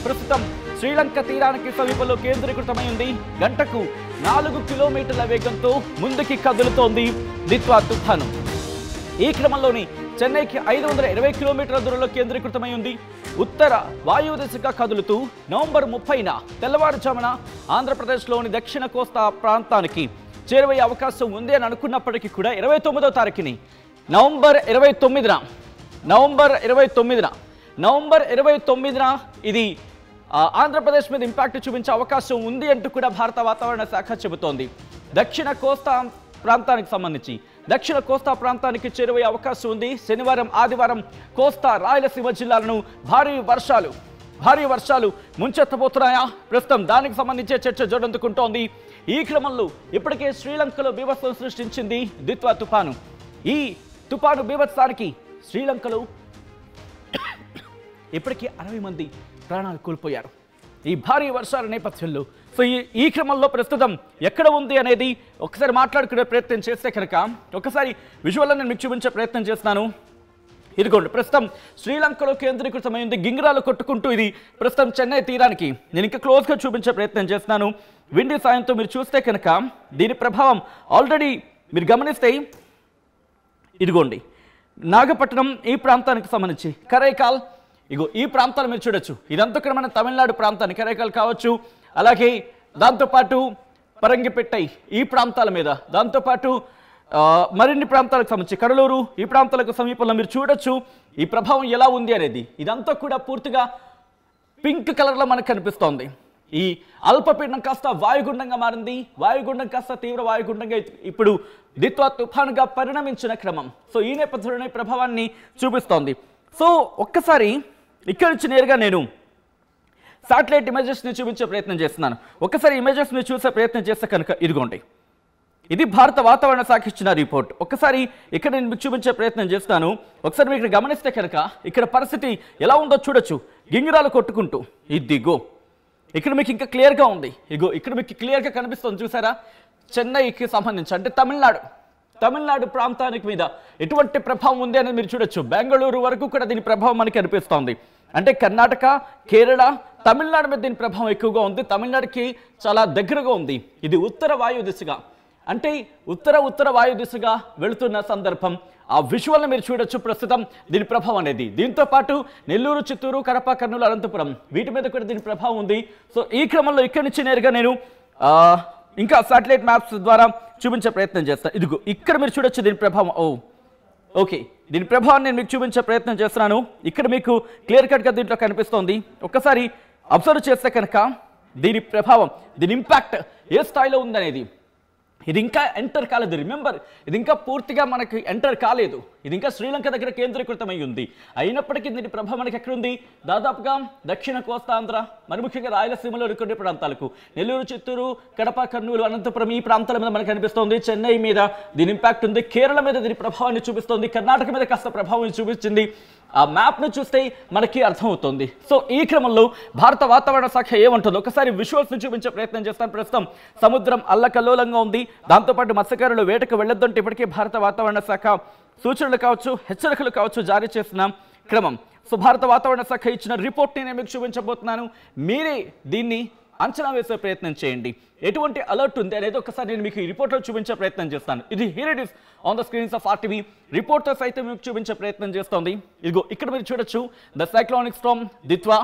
ప్రస్తుతం శ్రీలంక తీరానికి సమీపంలో కేంద్రీకృతమై ఉంది. గంటకు 4 కిలోమీటర్ల వేగంతో ముందుకి కదులుతోంది దిత్వా తుఫాను. ఈ క్రమంలోని చెన్నైకి 520 కిలోమీటర్ల దూరంలో కేంద్రీకృతమై ఉంది. ఉత్తర వాయువు దిశగా కదులుతూ నవంబర్ 30న తెల్లవారుజామున ఆంధ్రప్రదేశ్లోని దక్షిణ కోస్తా ప్రాంతానికి చేరువయ్యే అవకాశం ఉంది అని అనుకున్నప్పటికీ కూడా 29వ తారీఖుని నవంబర్ 29న ఇది ఆంధ్రప్రదేశ్ మీద ఇంపాక్ట్ చూపించే అవకాశం ఉంది అంటూ కూడా భారత వాతావరణ శాఖ చెబుతోంది. దక్షిణ కోస్తా ప్రాంతానికి చేరువయ్యే అవకాశం ఉంది. శనివారం ఆదివారం కోస్తా రాయలసీమ జిల్లాలను భారీ వర్షాలు ముంచెత్తబోతున్నాయా? ప్రస్తుతం దానికి సంబంధించే చర్చ జోరందుకుంటోంది. ఈ క్రమంలో ఇప్పటికే శ్రీలంకలో బీభత్సం సృష్టించింది దిత్వా తుఫాను. ఈ తుఫాను బీభత్సానికి శ్రీలంకలో ఇప్పటికీ 60 మంది ప్రాణాలు కోల్పోయారు ఈ భారీ వర్షాల నేపథ్యంలో. సో ఈ క్రమంలో ప్రస్తుతం ఎక్కడ ఉంది అనేది ఒకసారి మాట్లాడుకునే ప్రయత్నం చేస్తే కనుక ఒకసారి విజువల్లో నేను మీకు చూపించే ప్రయత్నం చేస్తున్నాను. ఇదిగోండి, ప్రస్తుతం శ్రీలంకలో కేంద్రీకృతమైంది. గింగిరాలు కొట్టుకుంటూ ఇది ప్రస్తుతం చెన్నై తీరానికి నేను ఇంకా క్లోజ్గా చూపించే ప్రయత్నం చేస్తున్నాను. విండి సాయంతో మీరు చూస్తే కనుక దీని ప్రభావం ఆల్రెడీ మీరు గమనిస్తే ఇదిగోండి నాగపట్నం ఈ ప్రాంతానికి సంబంధించి కరైకాల్, ఇగో ఈ ప్రాంతాలు మీరు చూడొచ్చు. ఇదంతా కూడా మన తమిళనాడు ప్రాంతాన్ని కరైకాల్ కావచ్చు, అలాగే దాంతోపాటు పరంగిపెట్టై ఈ ప్రాంతాల మీద, దాంతోపాటు మరిన్ని ప్రాంతాలకు సంబంధించి కడలూరు ఈ ప్రాంతాలకు సమీపంలో మీరు చూడొచ్చు ఈ ప్రభావం ఎలా ఉంది అనేది. ఇదంతా కూడా పూర్తిగా పింక్ కలర్లో మనకు కనిపిస్తోంది. ఈ అల్పపీడనం కాస్త వాయుగుండంగా మారింది. వాయుగుండం కాస్త తీవ్ర వాయుగుండంగా ఇప్పుడు దిత్వా తుఫానుగా పరిణమించిన క్రమం. సో ఈ నేపథ్యంలోనే ప్రభావాన్ని చూపిస్తోంది. సో ఒక్కసారి ఇక్కడి నుంచి నేరుగా నేను శాటిలైట్ ఇమేజెస్ని చూపించే ప్రయత్నం చేస్తున్నాను. ఒక్కసారి ఇమేజెస్ని చూసే ప్రయత్నం చేస్తే కనుక ఇదిగోండి, ఇది భారత వాతావరణ శాఖ ఇచ్చిన రిపోర్ట్. ఒక్కసారి ఇక్కడ నేను మీకు చూపించే ప్రయత్నం చేస్తాను. ఒకసారి మీరు ఇక్కడ గమనిస్తే కనుక ఇక్కడ పరిస్థితి ఎలా ఉందో చూడొచ్చు. గింగిరాలు కొట్టుకుంటూ ఇదిగో ఇక్కడ మీకు ఇంకా క్లియర్గా ఉంది. ఇగో ఇక్కడ మీకు క్లియర్గా కనిపిస్తుంది చూసారా? చెన్నైకి సంబంధించి అంటే తమిళనాడు ప్రాంతానికి మీద ఎటువంటి ప్రభావం ఉంది అనేది మీరు చూడొచ్చు. బెంగళూరు వరకు కూడా దీని ప్రభావం మనకి కనిపిస్తోంది. అంటే కర్ణాటక, కేరళ, తమిళనాడు మీద దీని ప్రభావం ఎక్కువగా ఉంది. తమిళనాడుకి చాలా దగ్గరగా ఉంది. ఇది ఉత్తర వాయు దిశగా అంటే ఉత్తర వాయు దిశగా వెళుతున్న సందర్భం. ఆ విజువల్ని మీరు చూడొచ్చు ప్రస్తుతం దీని ప్రభావం అనేది. దీంతో పాటు నెల్లూరు, చిత్తూరు, కడప, కర్నూలు, అనంతపురం వీటి మీద కూడా దీని ప్రభావం ఉంది. సో ఈ క్రమంలో ఇక్కడి నుంచి నేరుగా నేను ఇంకా శాటిలైట్ మ్యాప్స్ ద్వారా చూపించే ప్రయత్నం చేస్తాను. ఇదిగో ఇక్కడ మీరు చూడొచ్చు దీని ప్రభావం. ఓకే, దీని ప్రభావాన్ని నేను మీకు చూపించే ప్రయత్నం చేస్తున్నాను. ఇక్కడ మీకు క్లియర్ కట్గా దీంట్లో కనిపిస్తోంది. ఒక్కసారి అబ్జర్వ్ చేస్తే కనుక దీని ప్రభావం, దీని ఇంపాక్ట్ ఏ స్థాయిలో ఉందనేది. ఇది ఇంకా ఎంటర్ కాలేదు. రిమెంబర్, ఇది ఇంకా పూర్తిగా మనకి ఎంటర్ కాలేదు. ఇది ఇంకా శ్రీలంక దగ్గర కేంద్రీకృతమై ఉంది. అయినప్పటికీ దీని ప్రభావం మనకి ఎక్కడుంది? దాదాపుగా దక్షిణ కోస్తాంధ్ర, మరి ముఖ్యంగా రాయలసీమలోని కొన్ని ప్రాంతాలకు, నెల్లూరు, చిత్తూరు, కడప, కర్నూలు, అనంతపురం ఈ ప్రాంతాల మీద మనకు కనిపిస్తోంది. చెన్నై మీద దీని ఇంపాక్ట్ ఉంది. కేరళ మీద దీని ప్రభావాన్ని చూపిస్తోంది. కర్ణాటక మీద కాస్త ప్రభావం చూపించింది. ఆ మ్యాప్ను చూస్తే మనకి అర్థమవుతుంది. సో ఈ క్రమంలో భారత వాతావరణ శాఖ ఏమంటుందో ఒకసారి విజువల్స్ని చూపించే ప్రయత్నం చేస్తాను. ప్రస్తుతం సముద్రం అల్లకల్లోలంగా ఉంది. దాంతోపాటు మత్స్యకారులు వేటకు వెళ్ళొద్దంటే ఇప్పటికే భారత వాతావరణ శాఖ సూచనలు కావచ్చు, హెచ్చరికలు కావచ్చు జారీ చేసిన క్రమం. సో భారత వాతావరణ శాఖ ఇచ్చిన రిపోర్ట్ని నేను మీకు చూపించబోతున్నాను. మీరే దీన్ని అంచనా వేసే ప్రయత్నం చేయండి. ఎటువంటి అలర్ట్ ఉంది అనేది ఒకసారి నేను మీకు ఈ రిపోర్ట్లో చూపించే ప్రయత్నం చేస్తాను. ఇది here it is on the screens of RTV. Reporters అయితే మీకు చూపించే ప్రయత్నం చేస్తోంది. ఇదిగో ఇక్కడ మీరు చూడొచ్చు. The cyclonic Storm Ditwah,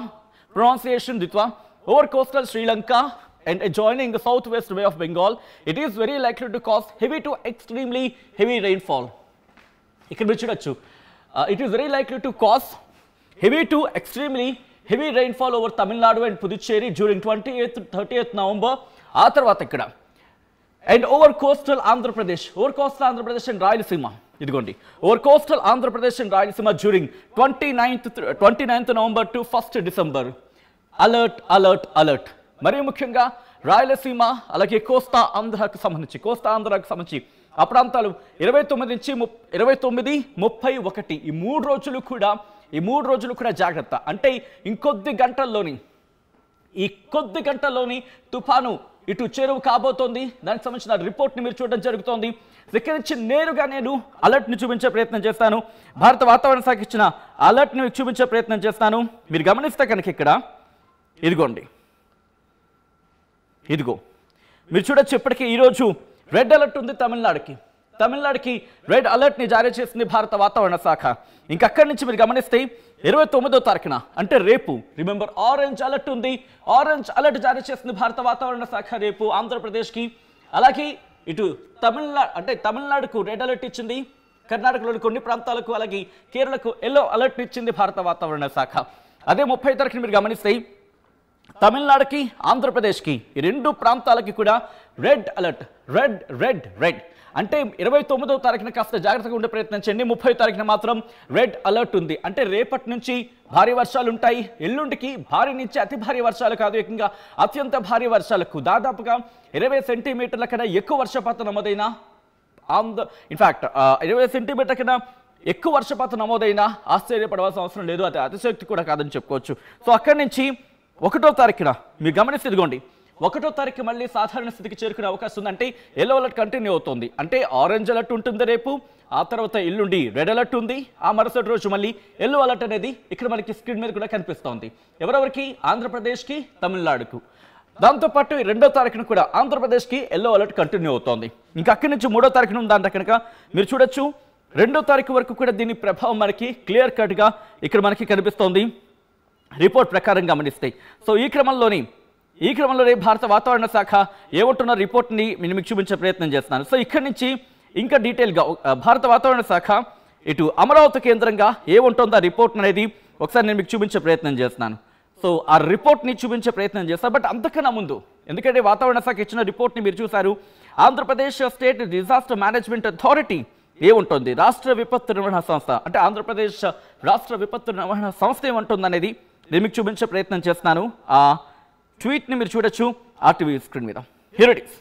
pronunciation Ditwah, over coastal Sri Lanka and adjoining the southwest Bay of Bengal, it is very likely to cause heavy to extremely heavy rainfall. ఇక్కడ మీరు చూడొచ్చు. It is very likely to cause heavy to extremely heavy rainfall over Tamil Nadu and Puducherry during 28th to 30th November. ఆ తర్వాత ఇక్కడ and over coastal Andhra Pradesh and Rayalaseema. ఇదిగోండి, over coastal Andhra Pradesh and Rayalaseema during 29th November to 1st December. Alert. మరి ముఖ్యంగా రాయలసీమ అలాగే కోస్తా ఆంధ్రాకు సంబంధించి ఆ ప్రాంతాలు 29 నుంచి 29, 31 ఈ మూడు రోజులు కూడా జాగ్రత్త. అంటే ఇంకొద్ది గంటల్లోని తుఫాను ఇటు చేరువు కాబోతోంది. దానికి సంబంధించిన రిపోర్ట్ని మీరు చూడడం జరుగుతోంది. ఇక్కడి నుంచి నేరుగా నేను అలర్ట్ని చూపించే ప్రయత్నం చేస్తాను. భారత వాతావరణ శాఖ ఇచ్చిన అలర్ట్ని మీకు చూపించే ప్రయత్నం చేస్తాను. మీరు గమనిస్తే కనుక ఇక్కడ ఇదిగోండి, ఇదిగో మీరు చూడొచ్చు. ఇప్పటికీ ఈరోజు రెడ్ అలర్ట్ ఉంది తమిళనాడుకి రెడ్ అలర్ట్ని జారీ చేసింది భారత వాతావరణ శాఖ. ఇంకక్కడి నుంచి మీరు గమనిస్తే 29వ తారీఖున అంటే రేపు, రిమెంబర్ ఆరెంజ్ అలర్ట్ ఉంది. ఆరెంజ్ అలర్ట్ జారీ చేసింది భారత వాతావరణ శాఖ రేపు ఆంధ్రప్రదేశ్కి. అలాగే ఇటు తమిళనాడుకు రెడ్ అలర్ట్ ఇచ్చింది, కర్ణాటకలోని కొన్ని ప్రాంతాలకు, అలాగే కేరళకు ఎల్లో అలర్ట్ ఇచ్చింది భారత వాతావరణ శాఖ. అదే 30వ తారీఖున మీరు గమనిస్తే తమిళనాడుకి ఆంధ్రప్రదేశ్కి ఈ రెండు ప్రాంతాలకి కూడా రెడ్ అలర్ట్. రెడ్ అంటే 29వ తారీఖున కాస్త జాగ్రత్తగా ఉండే ప్రయత్నం చేయండి. 30వ తారీఖున మాత్రం రెడ్ అలర్ట్ ఉంది. అంటే రేపటి నుంచి భారీ వర్షాలు ఉంటాయి. ఎల్లుండికి భారీ నుంచి అతి భారీ వర్షాలు కాదు, ఏకంగా అత్యంత భారీ వర్షాలకు దాదాపుగా 20 సెంటీమీటర్ల కన్నా ఎక్కువ వర్షపాతం నమోదైన ఇన్ఫాక్ట్ 20 సెంటీమీటర్ల కన్నా ఎక్కువ వర్షపాతం నమోదైనా ఆశ్చర్యపడవలసిన అవసరం లేదు. అది అతిశయోక్తి కూడా కాదని చెప్పుకోవచ్చు. సో అక్కడి నుంచి 1వ తారీఖున మీరు గమనిస్తే ఇదిగోండి, 1వ తారీఖు మళ్ళీ సాధారణ స్థితికి చేరుకునే అవకాశం ఉంది. అంటే ఎల్లో అలర్ట్ కంటిన్యూ అవుతుంది. అంటే ఆరెంజ్ అలర్ట్ ఉంటుంది రేపు, ఆ తర్వాత ఎల్లుండి రెడ్ అలర్ట్ ఉంది, ఆ మరుసటి రోజు మళ్ళీ ఎల్లో అలర్ట్ అనేది ఇక్కడ మనకి స్క్రీన్ మీద కూడా కనిపిస్తోంది. ఎవరెవరికి? ఆంధ్రప్రదేశ్కి, తమిళనాడుకు. దాంతోపాటు 2వ తారీఖున కూడా ఆంధ్రప్రదేశ్కి ఎల్లో అలర్ట్ కంటిన్యూ అవుతోంది. ఇంకా అక్కడి నుంచి 3వ తారీఖున ఉందంటే కనుక మీరు చూడొచ్చు 2వ తారీఖు వరకు కూడా దీని ప్రభావం మనకి క్లియర్ కట్గా ఇక్కడ మనకి కనిపిస్తోంది రిపోర్ట్ ప్రకారం గమనిస్తే. సో ఈ క్రమంలోనే భారత వాతావరణ శాఖ ఏమంటున్న రిపోర్ట్ని నేను మీకు చూపించే ప్రయత్నం చేస్తున్నాను. సో ఇక్కడి నుంచి ఇంకా డీటెయిల్గా భారత వాతావరణ శాఖ ఇటు అమరావతి కేంద్రంగా ఏముంటుందో ఆ రిపోర్ట్ అనేది ఒకసారి నేను మీకు చూపించే ప్రయత్నం చేస్తున్నాను. సో ఆ రిపోర్ట్ని చూపించే ప్రయత్నం చేస్తాను. బట్ అంతకన్నా ముందు, ఎందుకంటే వాతావరణ శాఖ ఇచ్చిన రిపోర్ట్ని మీరు చూశారు, Andhra Pradesh state disaster management authority ఏముంటుంది, రాష్ట్ర విపత్తు నిర్వహణ సంస్థ, అంటే ఆంధ్రప్రదేశ్ రాష్ట్ర విపత్తు నిర్వహణ సంస్థ ఏముంటుంది అనేది నేను మీకు చూపించే ప్రయత్నం చేస్తున్నాను. ఆ ట్వీట్ని మీరు చూడొచ్చు ఆర్టీవీ స్క్రీన్ మీద. Here it is.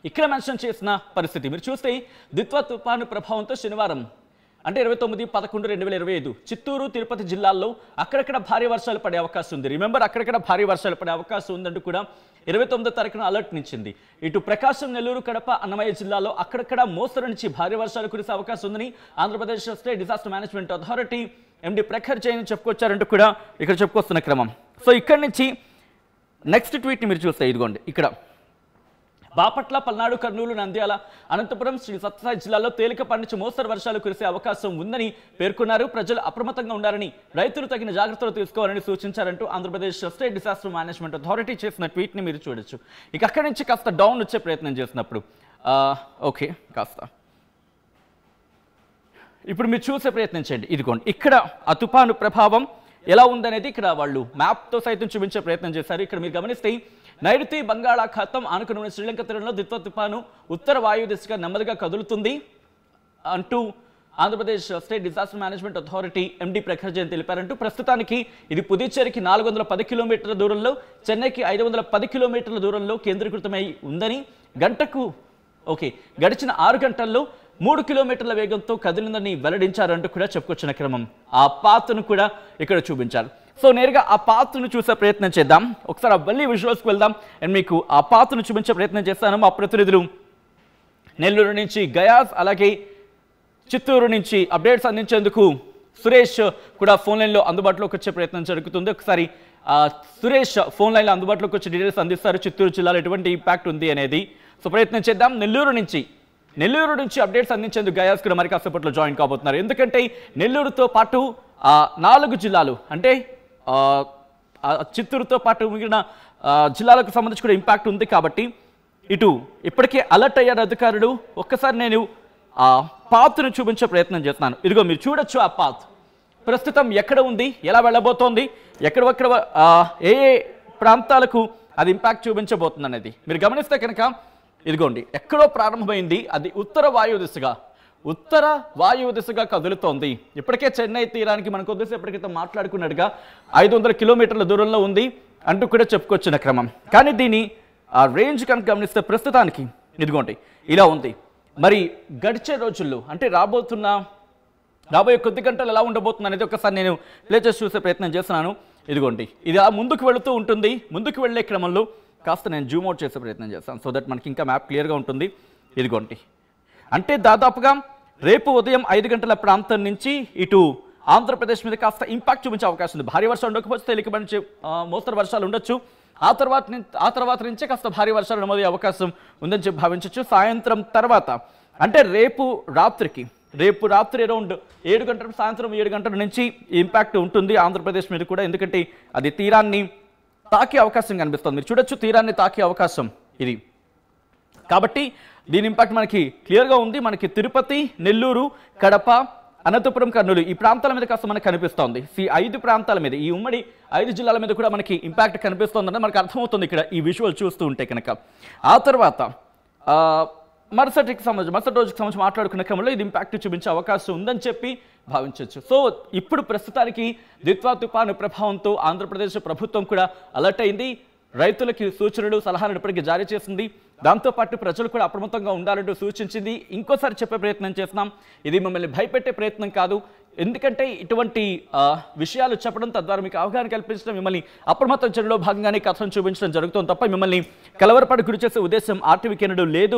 ఇక్కడ మెన్షన్ చేసిన పరిస్థితి మీరు చూస్తే దిత్వా తుఫాను ప్రభావంతో శనివారం అంటే 29/11/2025 చిత్తూరు, తిరుపతి జిల్లాల్లో అక్కడక్కడ భారీ వర్షాలు పడే అవకాశం ఉంది. రిమెంబర్, అక్కడక్కడ భారీ వర్షాలు పడే అవకాశం ఉందంటూ కూడా 29వ తారీఖున అలర్ట్ నిచ్చింది. ఇటు ప్రకాశం, నెల్లూరు, కడప, అన్నమయ్య జిల్లాలో అక్కడక్కడ మోస్తరు నుంచి భారీ వర్షాలు కురిసే అవకాశం ఉందని Andhra Pradesh state disaster management authority MD Prakhar Jain చెప్పుకొచ్చారంటూ కూడా ఇక్కడ చెప్పుకొస్తున్న క్రమం. సో ఇక్కడి నుంచి నెక్స్ట్ ట్వీట్ని మీరు చూస్తే ఇదిగోండి, ఇక్కడ బాపట్ల, పల్నాడు, కర్నూలు, నంద్యాల, అనంతపురం, శ్రీ సత్యసాయి జిల్లాలో తేలికపాటి నుంచి మోస్తరు వర్షాలు కురిసే అవకాశం ఉందని పేర్కొన్నారు. ప్రజలు అప్రమత్తంగా ఉండాలని, రైతులు తగిన జాగ్రత్తలు తీసుకోవాలని సూచించారంటూ Andhra Pradesh state disaster management authority చేసిన ట్వీట్ని మీరు చూడొచ్చు. ఇక అక్కడి నుంచి కాస్త డౌన్ వచ్చే ప్రయత్నం చేసినప్పుడు ఓకే కాస్త ఇప్పుడు మీరు చూసే ప్రయత్నం చేయండి. ఇదిగోండి, ఇక్కడ ఆ తుఫాను ప్రభావం ఎలా ఉందనేది ఇక్కడ వాళ్ళు మ్యాప్తో సైతం చూపించే ప్రయత్నం చేశారు. ఇక్కడ మీరు గమనిస్తే నైరుతి బంగాళాఖాతం ఆనుకుని ఉన్న శ్రీలంక తీరంలో దిత్వా తుఫాను ఉత్తర వాయు దిశగా నెమ్మదిగా కదులుతుంది అంటూ Andhra Pradesh state disaster management authority MD Prakhar Jain తెలిపారంటూ. ప్రస్తుతానికి ఇది పుదుచ్చేరికి 410 కిలోమీటర్ల దూరంలో, చెన్నైకి 510 కిలోమీటర్ల దూరంలో కేంద్రీకృతమై ఉందని, గడిచిన 6 గంటల్లో 3 కిలోమీటర్ల వేగంతో కదిలిందని వెల్లడించారంటూ కూడా చెప్పుకొచ్చిన క్రమం. ఆ పాత్ను కూడా ఇక్కడ చూపించారు. సో నేరుగా ఆ పాత్ను చూసే ప్రయత్నం చేద్దాం. ఒకసారి మళ్ళీ విజువల్స్కి వెళ్దాం అండ్ మీకు ఆ పాత్ను చూపించే ప్రయత్నం చేస్తాను. మా ప్రతినిధులు నెల్లూరు నుంచి గయాస్, అలాగే చిత్తూరు నుంచి అప్డేట్స్ అందించేందుకు సురేష్ కూడా ఫోన్ లైన్లో అందుబాటులోకి వచ్చే ప్రయత్నం జరుగుతుంది. ఒకసారి సురేష్ ఫోన్ లైన్లో అందుబాటులోకి వచ్చి డీటెయిల్స్ అందిస్తారు, చిత్తూరు జిల్లాలో ఎటువంటి ఇంపాక్ట్ ఉంది అనేది. సో ప్రయత్నం చేద్దాం. నెల్లూరు నుంచి అప్డేట్స్ అందించేందుకు గయాస్ కూడా మరి కాసేపట్లో జాయిన్ కాబోతున్నారు. ఎందుకంటే నెల్లూరుతో పాటు 4 జిల్లాలు అంటే చిత్తూరుతో పాటు మిగిలిన జిల్లాలకు సంబంధించి కూడా ఇంపాక్ట్ ఉంది. కాబట్టి ఇటు ఇప్పటికే అలర్ట్ అయ్యారు అధికారులు. ఒక్కసారి నేను ఆ పాత్ను చూపించే ప్రయత్నం చేస్తున్నాను. ఇదిగో మీరు చూడొచ్చు ఆ పాత్ ప్రస్తుతం ఎక్కడ ఉంది, ఎలా వెళ్ళబోతోంది, ఎక్కడెక్కడ ఏ ప్రాంతాలకు అది ఇంపాక్ట్ చూపించబోతుంది అనేది మీరు గమనిస్తే కనుక ఇదిగోండి ఎక్కడో ప్రారంభమైంది, అది ఉత్తర వాయువు దిశగా కదులుతోంది. ఇప్పటికే చెన్నై తీరానికి మనం కొద్దిసేపటి క్రితం మాట్లాడుకున్నట్టుగా 500 కిలోమీటర్ల దూరంలో ఉంది అంటూ కూడా చెప్పుకొచ్చిన క్రమం. కానీ దీని ఆ రేంజ్ కనుక గమనిస్తే ప్రస్తుతానికి ఇదిగోండి ఇలా ఉంది. మరి గడిచే రోజుల్లో అంటే రాబోయే కొద్ది గంటలు ఎలా ఉండబోతుంది అనేది ఒకసారి నేను ప్లే చేసి చూసే ప్రయత్నం చేస్తున్నాను. ఇదిగోండి ఇది ముందుకు వెళుతూ ఉంటుంది. ముందుకు వెళ్ళే క్రమంలో కాస్త నేను జూమ్ అవుట్ చేసే ప్రయత్నం చేస్తాను, సో దట్ మనకి ఇంకా మ్యాప్ క్లియర్గా ఉంటుంది. ఇదిగోండి అంటే దాదాపుగా రేపు ఉదయం 5 గంటల ప్రాంతం నుంచి ఇటు ఆంధ్రప్రదేశ్ మీద కాస్త ఇంపాక్ట్ చూపించే అవకాశం ఉంది. భారీ వర్షాలు ఉండకపోతే తేలికపాటి నుంచి మోస్తరు వర్షాలు ఉండొచ్చు. ఆ తర్వాత నుంచే కాస్త భారీ వర్షాలు నమోదయ్యే అవకాశం ఉందని చెప్పి భావించవచ్చు. సాయంత్రం తర్వాత అంటే రేపు రాత్రి అరౌండ్ 7 గంటల సాయంత్రం 7 గంటల నుంచి ఇంపాక్ట్ ఉంటుంది ఆంధ్రప్రదేశ్ మీద కూడా. ఎందుకంటే అది తీరాన్ని తాకే అవకాశం కనిపిస్తుంది. మీరు చూడొచ్చు తీరాన్ని తాకే అవకాశం ఇది. కాబట్టి దీని ఇంపాక్ట్ మనకి క్లియర్గా ఉంది. మనకి తిరుపతి, నెల్లూరు, కడప, అనంతపురం, కర్నూలు ఈ ప్రాంతాల మీద కాస్త మనకు కనిపిస్తోంది. ఈ 5 ప్రాంతాల మీద, ఈ ఉమ్మడి 5 జిల్లాల మీద కూడా మనకి ఇంపాక్ట్ కనిపిస్తోందని మనకు అర్థమవుతుంది ఇక్కడ ఈ విజువల్ చూస్తూ ఉంటే కనుక. ఆ తర్వాత మరుసటి రోజుకి సంబంధించి మాట్లాడుకునే క్రమంలో ఇది ఇంపాక్ట్ చూపించే అవకాశం ఉందని చెప్పి భావించవచ్చు. సో ఇప్పుడు ప్రస్తుతానికి దిత్వా తుఫాను ప్రభావంతో ఆంధ్రప్రదేశ్ ప్రభుత్వం కూడా అలర్ట్ అయింది. రైతులకి సూచనలు, సలహాలు ఇప్పటికీ జారీ చేసింది. దాంతోపాటు ప్రజలు కూడా అప్రమత్తంగా ఉండాలంటూ సూచించింది. ఇంకోసారి చెప్పే ప్రయత్నం చేస్తున్నాం, ఇది మిమ్మల్ని భయపెట్టే ప్రయత్నం కాదు. ఎందుకంటే ఇటువంటి విషయాలు చెప్పడం, తద్వారా మీకు అవగాహన కల్పించడం, మిమ్మల్ని అప్రమత్తం చేయడంలో భాగంగానే కథను చూపించడం జరుగుతుంది తప్ప మిమ్మల్ని కలవరపాటు గురి చేసే ఉద్దేశం ఆర్టీవీకి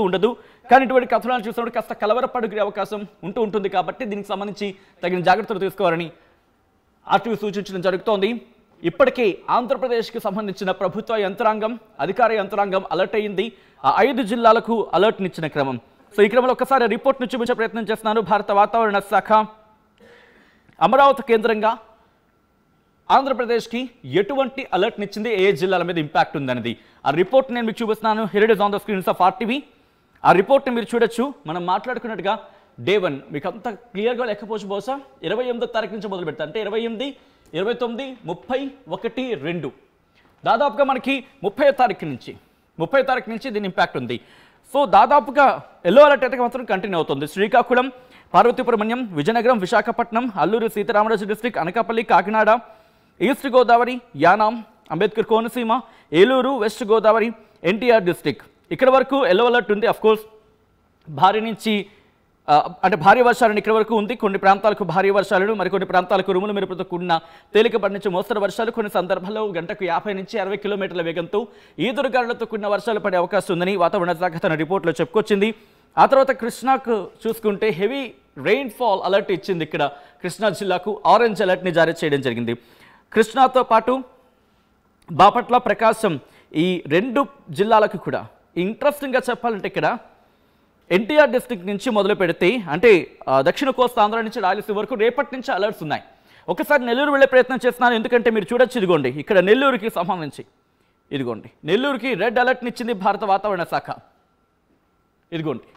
ఉండదు. కానీ ఇటువంటి కథనాలు చూసినప్పుడు కాస్త కలవరపాటు గురి అవకాశం ఉంటుంది. కాబట్టి దీనికి సంబంధించి తగిన జాగ్రత్తలు తీసుకోవాలని ఆర్టీవీ సూచించడం జరుగుతోంది. ఇప్పటికే ఆంధ్రప్రదేశ్కి సంబంధించిన ప్రభుత్వ యంత్రాంగం, అధికార యంత్రాంగం అలర్ట్ అయ్యింది. ఆ 5 జిల్లాలకు అలర్ట్నిచ్చిన క్రమం. సో ఈ క్రమంలో ఒకసారి రిపోర్ట్ను చూపించే ప్రయత్నం చేస్తున్నాను. భారత వాతావరణ శాఖ అమరావతి కేంద్రంగా ఆంధ్రప్రదేశ్కి ఎటువంటి అలర్ట్నిచ్చింది, ఏ జిల్లాల మీద ఇంపాక్ట్ ఉందనేది ఆ రిపోర్ట్ నేను మీకు చూపిస్తున్నాను. Here it is on the screens of RTV. ఆ రిపోర్ట్ని మీరు చూడొచ్చు. మనం మాట్లాడుకున్నట్టుగా డే 1 మీకు అంత క్లియర్గా లేకపోవచ్చు. బహుశా 28వ తారీఖు నుంచి మొదలు పెడతా, అంటే 28, 29, 30, 1, 2 దాదాపుగా మనకి 30వ తారీఖు నుంచి దీని ఇంపాక్ట్ ఉంది. సో దాదాపుగా ఎల్లో అలర్ట్ అయితే మాత్రం కంటిన్యూ అవుతుంది. Srikakulam, Parvathipuram Manyam, Vizianagaram, Visakhapatnam, Alluri Sitharama Raju district, Anakapalli, Kakinada, east Godavari, Yanam, Ambedkar Konaseema, Eluru, west Godavari, NTR district ఇక్కడ వరకు ఎల్లో అలర్ట్ ఉంది. అఫ్కోర్స్ భారీ వర్షాలను ఇక్కడ వరకు ఉంది. కొన్ని ప్రాంతాలకు భారీ వర్షాలను, మరికొన్ని ప్రాంతాలకు ఉరుములు మెరుపులతో కూడిన తేలికపాటి నుంచి మోస్తరు వర్షాలు, కొన్ని సందర్భాల్లో గంటకు 50 నుంచి 60 కిలోమీటర్ల వేగంతో ఈదురుగాలులతో కూడిన వర్షాలు పడే అవకాశం ఉందని వాతావరణ శాఖ తన రిపోర్ట్లో చెప్పుకొచ్చింది. ఆ తర్వాత కృష్ణాకు చూసుకుంటే హెవీ రెయిన్ఫాల్ అలర్ట్ ఇచ్చింది. ఇక్కడ కృష్ణా జిల్లాకు ఆరెంజ్ అలర్ట్ని జారీ చేయడం జరిగింది. కృష్ణాతో పాటు బాపట్ల, ప్రకాశం ఈ 2 జిల్లాలకు కూడా ఇంట్రెస్టింగ్గా చెప్పాలంటే ఇక్కడ ఎన్టీఆర్ డిస్ట్రిక్ట్ నుంచి మొదలు పెడితే అంటే దక్షిణ కోస్తా ఆంధ్ర నుంచి రాయలసీమ వరకు రేపటి నుంచి అలర్ట్స్ ఉన్నాయి. ఒకసారి నెల్లూరు వెళ్ళే ప్రయత్నం చేస్తున్నాను. ఎందుకంటే మీరు చూడొచ్చు, ఇదిగోండి ఇక్కడ నెల్లూరుకి సంబంధించి నెల్లూరుకి రెడ్ అలర్ట్నిచ్చింది భారత వాతావరణ శాఖ. ఇదిగోండి,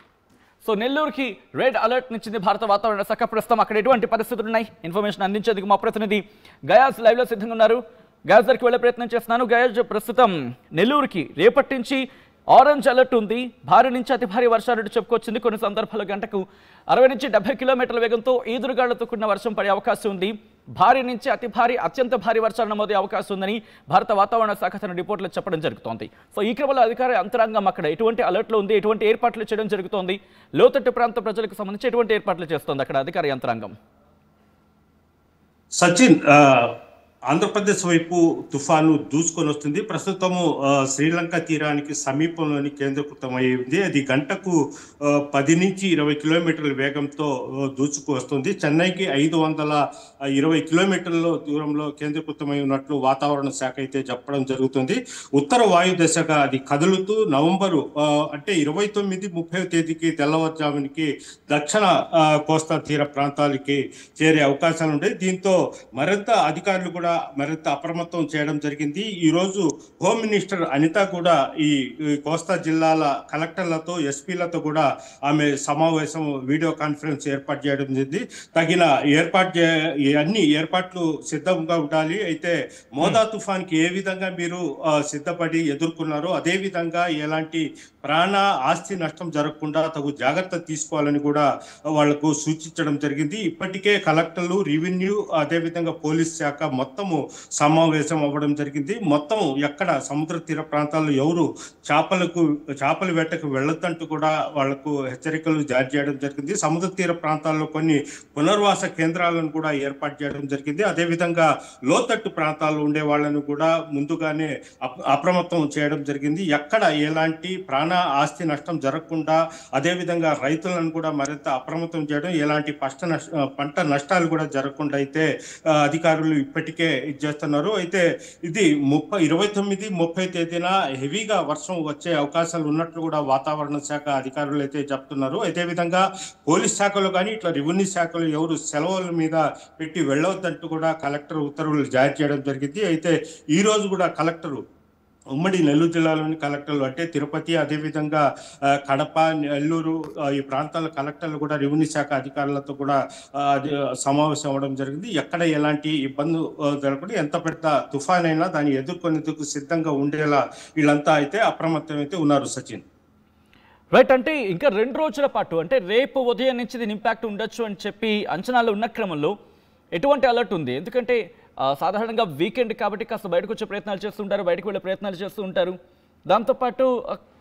సో నెల్లూరుకి రెడ్ అలర్ట్నిచ్చింది భారత వాతావరణ శాఖ. ప్రస్తుతం అక్కడ ఎటువంటి పరిస్థితులు ఉన్నాయి ఇన్ఫర్మేషన్ అందించేందుకు మా ప్రతినిధి గయాజ్ లైవ్లో సిద్ధంగా ఉన్నారు. గయాజ్ దగ్గరికి వెళ్ళే ప్రయత్నం చేస్తున్నాను. గయాజ్, ప్రస్తుతం నెల్లూరుకి రేపటి నుంచి ఆరెంజ్ అలర్ట్ ఉంది. భారీ నుంచి అతి భారీ వర్షాలు చెప్పుకొచ్చింది. కొన్ని సందర్భాల్లో గంటకు 60 నుంచి 70 కిలోమీటర్ల వేగంతో ఈదురుగాళ్లతో కూడిన వర్షం పడే అవకాశం ఉంది. భారీ నుంచి అతి భారీ, అత్యంత భారీ వర్షాలు నమోదే అవకాశం ఉందని భారత వాతావరణ శాఖ తన రిపోర్ట్లో చెప్పడం జరుగుతోంది. సో ఈ క్రమంలో అధికార యంత్రాంగం అక్కడ ఎటువంటి అలర్ట్లో ఉంది, ఎటువంటి ఏర్పాట్లు చేయడం జరుగుతోంది, లోతట్టు ప్రాంత ప్రజలకు సంబంధించి ఎటువంటి ఏర్పాట్లు చేస్తోంది అక్కడ అధికార యంత్రాంగం? సచిన్, ఆంధ్రప్రదేశ్ వైపు తుఫాను దూసుకొని వస్తుంది. ప్రస్తుతము శ్రీలంక తీరానికి సమీపంలోని కేంద్రీకృతమైంది. అది గంటకు 10 నుంచి 20 కిలోమీటర్ల వేగంతో దూసుకు వస్తుంది. చెన్నైకి 520 కిలోమీటర్ల దూరంలో కేంద్రీకృతమై ఉన్నట్లు వాతావరణ శాఖ అయితే చెప్పడం జరుగుతుంది. ఉత్తర వాయు దశగా అది కదులుతూ నవంబరు అంటే 29, 30వ తేదీకి తెల్లవారుజామునికి దక్షిణ కోస్తా తీర ప్రాంతాలకి చేరే అవకాశాలు ఉంటాయి. దీంతో మరింత అధికారులు కూడా మరింత అప్రమత్తం చేయడం జరిగింది. ఈరోజు హోమ్ మినిస్టర్ అనిత కూడా ఈ కోస్తా జిల్లాల కలెక్టర్లతో, ఎస్పీలతో కూడా ఆమె సమావేశం, వీడియో కాన్ఫరెన్స్ ఏర్పాటు చేయడం జరిగింది. తగిన అన్ని ఏర్పాట్లు సిద్ధంగా ఉండాలి. అయితే మోదా తుఫాన్కి ఏ విధంగా మీరు సిద్ధపడి ఎదుర్కొన్నారో అదే విధంగా ఎలాంటి ప్రాణ ఆస్తి నష్టం జరగకుండా తగు జాగ్రత్త తీసుకోవాలని కూడా వాళ్లకు సూచించడం జరిగింది. ఇప్పటికే కలెక్టర్లు, రెవెన్యూ, అదేవిధంగా పోలీస్ శాఖ మొత్తం మొత్తము సమావేశం అవ్వడం జరిగింది. మొత్తం ఎక్కడ సముద్ర తీర ప్రాంతాల్లో ఎవరు చేపల వేటకు వెళ్ళొద్దంటూ కూడా వాళ్లకు హెచ్చరికలు జారీ చేయడం జరిగింది. సముద్ర తీర ప్రాంతాల్లో కొన్ని పునర్వాస కేంద్రాలను కూడా ఏర్పాటు చేయడం జరిగింది. అదేవిధంగా లోతట్టు ప్రాంతాల్లో ఉండే వాళ్ళను కూడా ముందుగానే అప్రమత్తం చేయడం జరిగింది. ఎక్కడ ఎలాంటి ప్రాణ ఆస్తి నష్టం జరగకుండా, అదేవిధంగా రైతులను కూడా మరింత అప్రమత్తం చేయడం, ఎలాంటి పంట నష్టాలు కూడా జరగకుండా అయితే అధికారులు ఇప్పటికే చేస్తున్నారు. అయితే ఇది 29, 30 తేదీన హెవీగా వర్షం వచ్చే అవకాశాలు ఉన్నట్లు కూడా వాతావరణ శాఖ అధికారులు అయితే చెప్తున్నారు. అదేవిధంగా పోలీస్ శాఖలో కానీ ఇట్లా రెవెన్యూ శాఖలో ఎవరు సెలవుల మీద పెట్టి వెళ్ళవద్దంటూ కూడా కలెక్టర్ ఉత్తర్వులు జారీ చేయడం జరిగింది. అయితే ఈ రోజు కూడా కలెక్టరు ఉమ్మడి నెల్లూరు జిల్లాలోని కలెక్టర్లు అంటే తిరుపతి, అదేవిధంగా కడప, నెల్లూరు ఈ ప్రాంతాల కలెక్టర్లు కూడా రెవెన్యూ శాఖ అధికారులతో కూడా సమావేశం అవ్వడం జరిగింది. ఎక్కడ ఎలాంటి ఇబ్బంది జరగకుండా ఎంత పెద్ద తుఫాన్ అయినా దాన్ని ఎదుర్కొనేందుకు సిద్ధంగా ఉండేలా వీళ్ళంతా అయితే అప్రమత్తం అయితే ఉన్నారు. సచిన్ రైట్, అంటే ఇంకా 2 రోజుల పాటు అంటే రేపు ఉదయం నుంచి దీని ఇంపాక్ట్ ఉండొచ్చు అని చెప్పి అంచనాలు ఉన్న క్రమంలో ఎటువంటి అలర్ట్ ఉంది? ఎందుకంటే సాధారణంగా వీకెండ్ కాబట్టి కాస్త బయటకు వచ్చే ప్రయత్నాలు చేస్తుంటారు, బయటకు వెళ్ళే ప్రయత్నాలు చేస్తూ ఉంటారు. దాంతోపాటు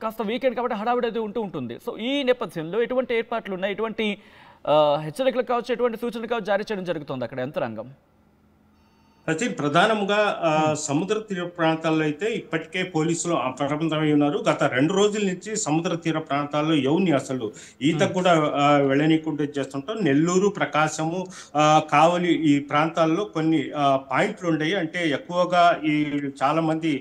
కాస్త వీకెండ్ కాబట్టి హడావిడి అది ఉంటుంది. సో ఈ నేపథ్యంలో ఎటువంటి ఏర్పాట్లు ఉన్నాయి, ఎటువంటి హెచ్చరికలు కావచ్చు, ఎటువంటి సూచనలు కావచ్చు జారీ చేయడం జరుగుతుంది అక్కడ యంత్రాంగం? సచిన్, ప్రధానంగా సముద్ర తీర ప్రాంతాల్లో అయితే ఇప్పటికే పోలీసులు అప్రమత్తమై ఉన్నారు. గత 2 రోజుల నుంచి సముద్ర తీర ప్రాంతాల్లో ఎవరిని అసలు ఈతకు కూడా వెళ్ళనీయకుండా చేస్తుంటాం. నెల్లూరు, ప్రకాశము, కావలి ఈ ప్రాంతాల్లో కొన్ని పాయింట్లు ఉండేవి. అంటే ఎక్కువగా ఈ చాలా మంది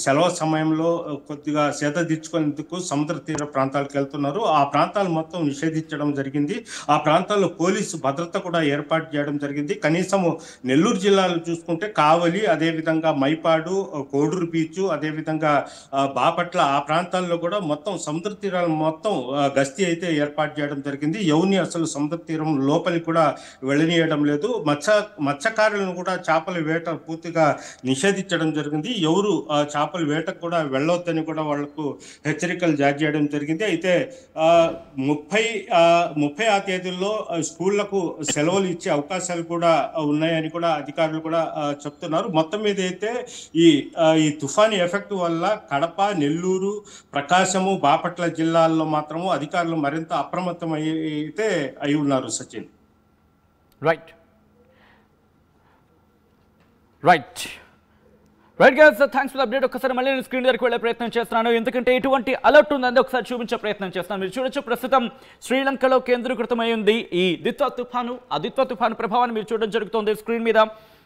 సెలవు సమయంలో కొద్దిగా సేద తీర్చుకునేందుకు సముద్ర తీర ప్రాంతాలకు వెళ్తున్నారు. ఆ ప్రాంతాలు మొత్తం నిషేధించడం జరిగింది. ఆ ప్రాంతాల్లో పోలీసు భద్రత కూడా ఏర్పాటు చేయడం జరిగింది. కనీసము నెల్లూరు జిల్లా చూసుకుంటే కావలి, అదేవిధంగా మైపాడు, కోడూరు బీచ్, అదేవిధంగా బాపట్ల ఆ ప్రాంతాల్లో కూడా మొత్తం సముద్ర తీరాలు మొత్తం గస్తీ అయితే ఏర్పాటు చేయడం జరిగింది. ఎవరిని అసలు సముద్ర తీరం లోపలికి కూడా వెళ్ళనీయడం లేదు. మత్స్యకారులను కూడా చేపల వేట పూర్తిగా నిషేధించడం జరిగింది. ఎవరు చేపల వేటకు కూడా వెళ్ళొద్దని కూడా వాళ్లకు హెచ్చరికలు జారీ చేయడం జరిగింది. అయితే 30 తేదీల్లో స్కూళ్లకు సెలవులు ఇచ్చే అవకాశాలు కూడా ఉన్నాయని కూడా అధికారులు కూడా చెప్తున్నారు. మొత్తం మీద అయితే ఈ తుఫాను ఎఫెక్ట్ వల్ల కడప, నెల్లూరు, ప్రకాశము, బాపట్ల జిల్లాల్లో మాత్రము అధికారులు మరింత అప్రమత్తం అయితే అయి ఉన్నారు. Sachin right guys, thanks for update. ఒకసారి మళ్ళీ నేను స్క్రీన్ దగ్గరికి వెళ్ళే ప్రయత్నం చేస్తున్నాను, ఎందుకంటే ఎటువంటి అలర్ట్ ఉందని ఒకసారి చూపించే ప్రయత్నం చేస్తాను. మీరు చూడొచ్చు, ప్రస్తుతం శ్రీలంకలో కేంద్రీకృతమై ఉంది ఈ దిత్వా తుఫాను. ఆ దిత్వా తుఫాను ప్రభావాన్ని మీరు చూడడం జరుగుతుంది స్క్రీన్ మీద.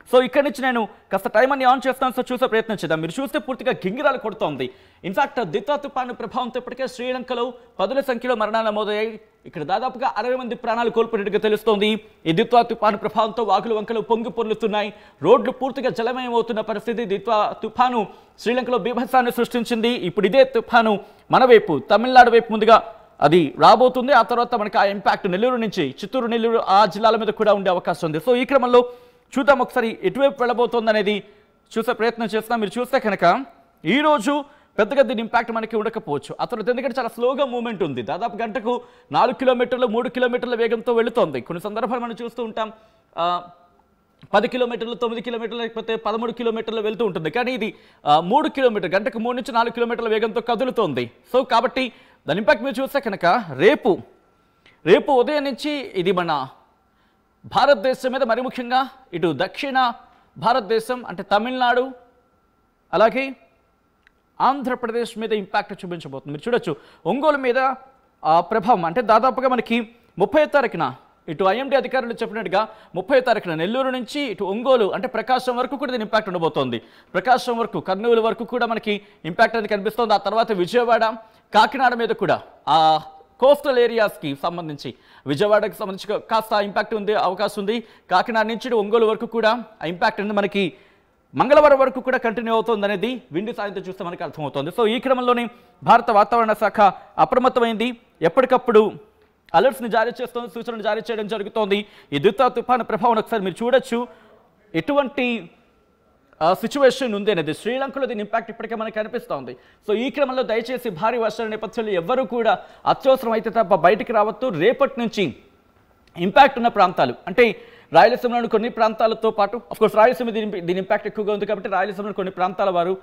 సో ఇక్కడ నుంచి నేను కాస్త టైం అన్ని ఆన్ చేస్తాను, సో చూసే ప్రయత్నం చేద్దాం. మీరు చూస్తే పూర్తిగా గింగిరాలు కొడుతోంది. ఇన్ఫాక్ట్ దిత్వా తుఫాను ప్రభావంతో ఇప్పటికే శ్రీలంకలో 10ల సంఖ్యలో మరణాలు నమోదయ్యాయి. ఇక్కడ దాదాపుగా 60 మంది ప్రాణాలు కోల్పోయినట్టుగా తెలుస్తోంది. ఈ దిత్వా తుఫాను ప్రభావంతో వాగులు వంకలు పొంగి పొర్లుతున్నాయి, రోడ్లు పూర్తిగా జలమయం అవుతున్న పరిస్థితి. దిత్వా తుఫాను శ్రీలంకలో బీభత్సాన్ని సృష్టించింది. ఇప్పుడు ఇదే తుఫాను మన వైపు తమిళనాడు వైపు ముందుగా అది రాబోతుంది. ఆ తర్వాత మనకి ఆ ఇంపాక్ట్ నెల్లూరు నుంచి చిత్తూరు, నెల్లూరు ఆ జిల్లాల మీద కూడా ఉండే అవకాశం ఉంది. సో ఈ క్రమంలో చూద్దాం ఒకసారి ఎటువైపు వెళ్ళబోతోంది అనేది చూసే ప్రయత్నం చేస్తాం. మీరు చూస్తే కనుక ఈరోజు పెద్దగా దీని ఇంపాక్ట్ మనకి ఉండకపోవచ్చు. ఆ తర్వాత ఎందుకంటే చాలా స్లోగా మూవ్మెంట్ ఉంది. దాదాపు గంటకు 4 కిలోమీటర్లు 3 కిలోమీటర్ల వేగంతో వెళుతోంది. కొన్ని సందర్భాలు మనం చూస్తూ ఉంటాం 10 కిలోమీటర్లు 9 కిలోమీటర్లు లేకపోతే 13 కిలోమీటర్లు వెళ్తూ ఉంటుంది. కానీ ఇది 3 కిలోమీటర్ గంటకు 3 నుంచి 4 కిలోమీటర్ల వేగంతో కదులుతోంది. సో కాబట్టి దాని ఇంపాక్ట్ మీరు చూస్తే కనుక రేపు ఉదయం నుంచి ఇది మన భారతదేశం మీద, మరి ముఖ్యంగా ఇటు దక్షిణ భారతదేశం అంటే తమిళనాడు అలాగే ఆంధ్రప్రదేశ్ మీద ఇంపాక్ట్ చూపించబోతుంది. మీరు చూడొచ్చు ఒంగోలు మీద ప్రభావం అంటే దాదాపుగా మనకి 30వ తారీఖున ఇటు ఐఎండీ అధికారులు చెప్పినట్టుగా 30వ తారీఖున నెల్లూరు నుంచి ఇటు ఒంగోలు అంటే ప్రకాశం వరకు కూడా దీని ఇంపాక్ట్ ఉండబోతోంది. ప్రకాశం వరకు, కర్నూలు వరకు కూడా మనకి ఇంపాక్ట్ అనేది కనిపిస్తోంది. ఆ తర్వాత విజయవాడ, కాకినాడ మీద కూడా ఆ కోస్టల్ ఏరియాస్కి సంబంధించి, విజయవాడకి సంబంధించి కాస్త ఇంపాక్ట్ ఉంది, అవకాశం ఉంది. కాకినాడ నుంచి ఒంగోలు వరకు కూడా ఆ ఇంపాక్ట్ అనేది మనకి మంగళవారం వరకు కూడా కంటిన్యూ అవుతుంది అనేది విండి సాయంతో చూస్తే మనకి అర్థమవుతుంది. సో ఈ క్రమంలోనే భారత వాతావరణ శాఖ అప్రమత్తమైంది. ఎప్పటికప్పుడు అలర్ట్స్ని జారీ చేస్తుంది, సూచనలు జారీ చేయడం జరుగుతోంది. ఈ దిత్వా తుఫాను ప్రభావం ఒకసారి మీరు చూడొచ్చు ఎటువంటి సిచ్యువేషన్ ఉంది అనేది. శ్రీలంకలో దీని ఇంపాక్ట్ ఇప్పటికే మనకు కనిపిస్తోంది. సో ఈ క్రమంలో దయచేసి భారీ వర్షాల నేపథ్యంలో ఎవ్వరూ కూడా అత్యవసరం అయితే తప్ప బయటికి రావద్దు. రేపటి నుంచి ఇంపాక్ట్ ఉన్న ప్రాంతాలు అంటే రాయలసీమలోని కొన్ని ప్రాంతాలతో పాటు అఫ్కోర్స్ రాయలసీమ దీని ఇంపాక్ట్ ఎక్కువగా ఉంది కాబట్టి రాయలసీమలోని కొన్ని ప్రాంతాల వారు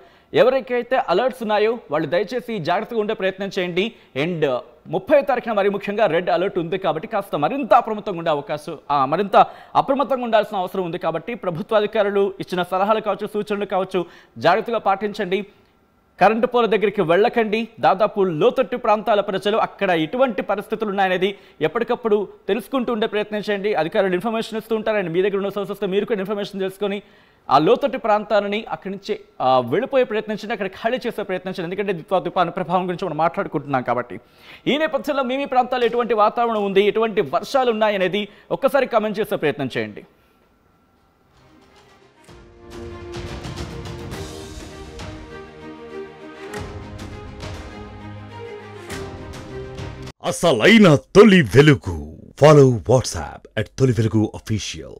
ఎవరికైతే అలర్ట్స్ ఉన్నాయో వాళ్ళు దయచేసి జాగ్రత్తగా ఉండే ప్రయత్నం చేయండి. అండ్ 30వ తారీఖున మరి ముఖ్యంగా రెడ్ అలర్ట్ ఉంది కాబట్టి కాస్త మరింత అప్రమత్తంగా ఉండాల్సిన అవసరం ఉంది. కాబట్టి ప్రభుత్వ అధికారులు ఇచ్చిన సలహాలు కావచ్చు, సూచనలు కావచ్చు, జాగ్రత్తగా పాటించండి. కరెంటు పోల దగ్గరికి వెళ్ళకండి. దాదాపు లోతట్టు ప్రాంతాల ప్రజలు అక్కడ ఎటువంటి పరిస్థితులు ఉన్నాయనేది ఎప్పటికప్పుడు తెలుసుకుంటూ ఉండే ప్రయత్నం చేయండి. అధికారులు ఇన్ఫర్మేషన్ ఇస్తూ ఉంటారు. అండ్ మీ దగ్గర ఉన్న సోర్సెస్తో మీరు కూడా ఇన్ఫర్మేషన్ తెలుసుకొని ఆ లోతట్టు ప్రాంతాలని అక్కడి నుంచి వెళ్ళిపోయే ప్రయత్నించండి, అక్కడ ఖాళీ చేసే ప్రయత్నించండి. ఎందుకంటే తుఫాను ప్రభావం గురించి మనం మాట్లాడుకుంటున్నాం కాబట్టి. ఈ నేపథ్యంలో మీ ప్రాంతాల్లో ఎటువంటి వాతావరణం ఉంది, ఎటువంటి వర్షాలు ఉన్నాయనేది ఒక్కసారి కామెంట్ చేసే ప్రయత్నం చేయండి. అసలైన తొలి వెలుగు. ఫాలో వాట్సాప్ @తొలి వెలుగు official.